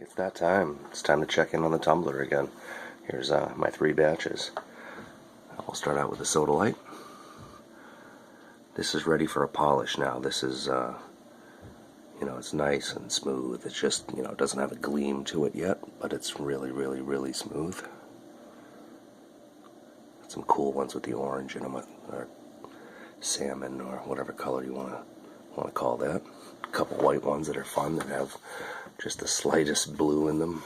It's that time. It's time to check in on the tumbler again. Here's my 3 batches. We'll start out with the soda light. This is ready for a polish now. This is, it's nice and smooth. It's just, it doesn't have a gleam to it yet, but it's really, really, really smooth. Some cool ones with the orange in them, or salmon, or whatever color you want to call that. A couple white ones that are fun that have just the slightest blue in them.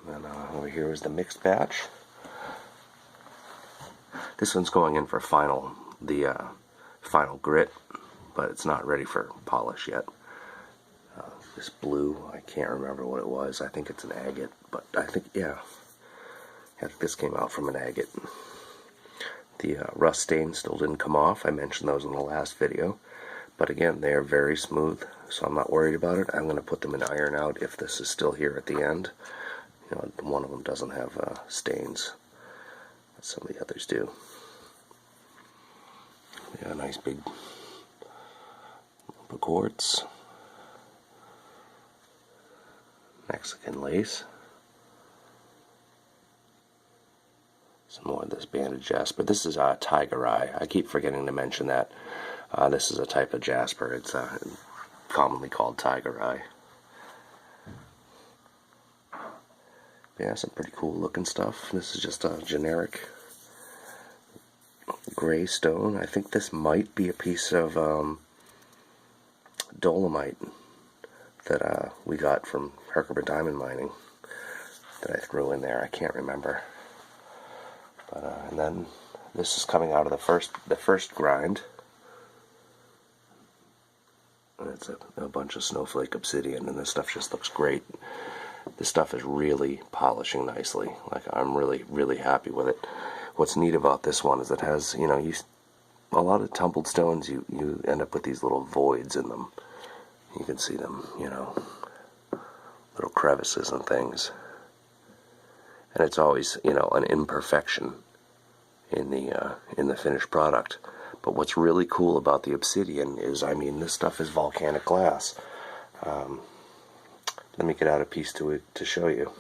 And then over here is the mixed batch. This one's going in for final grit, but it's not ready for polish yet. This blue, I can't remember what it was. I think it's an agate, but I think this came out from an agate. The rust stains still didn't come off. I mentioned those in the last video. But again, they are very smooth, so I'm not worried about it. I'm going to put them in iron out if this is still here at the end. One of them doesn't have stains. Some of the others do. Yeah, nice big lump of quartz. Mexican lace. Some more of this banded jasper. This is tiger eye. I keep forgetting to mention that. This is a type of jasper. It's commonly called tiger eye. Yeah, some pretty cool looking stuff. This is just a generic gray stone. I think this might be a piece of dolomite that we got from Herkimer Diamond Mining that I threw in there. I can't remember. But and then this is coming out of the first grind. And it's a bunch of snowflake obsidian, and this stuff just looks great. This stuff is really polishing nicely. Like, I'm really, really happy with it. What's neat about this one is it has, a lot of tumbled stones, you end up with these little voids in them. You can see them, little crevices and things. And it's always, an imperfection in the finished product. But what's really cool about the obsidian is, this stuff is volcanic glass. Let me get out a piece to show you.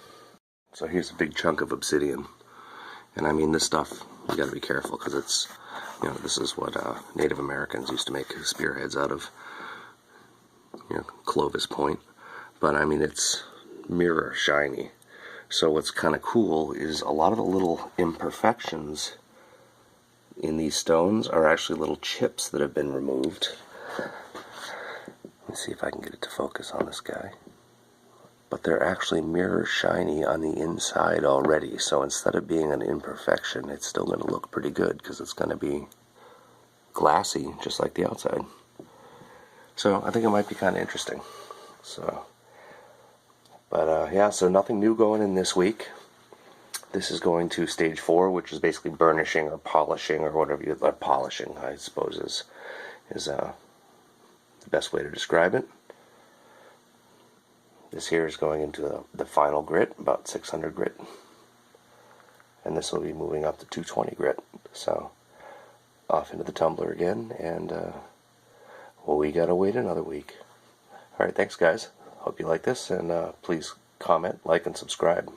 So here's a big chunk of obsidian. And this stuff, you gotta be careful, because it's, this is what Native Americans used to make spearheads out of. Clovis point. But it's mirror shiny. So what's kind of cool is a lot of the little imperfections in these stones are actually little chips that have been removed. Let me see if I can get it to focus on this guy. But they're actually mirror shiny on the inside already. So instead of being an imperfection, it's still going to look pretty good, because it's going to be glassy, just like the outside. So I think it might be kind of interesting. So, but yeah, so nothing new going in this week. This is going to stage 4, which is basically burnishing or polishing, or whatever you like. Polishing, I suppose, is the best way to describe it. This here is going into the final grit, about 600 grit. And this will be moving up to 220 grit. So, off into the tumbler again, and we gotta wait another week. Alright, thanks guys. Hope you like this, and please comment, like, and subscribe.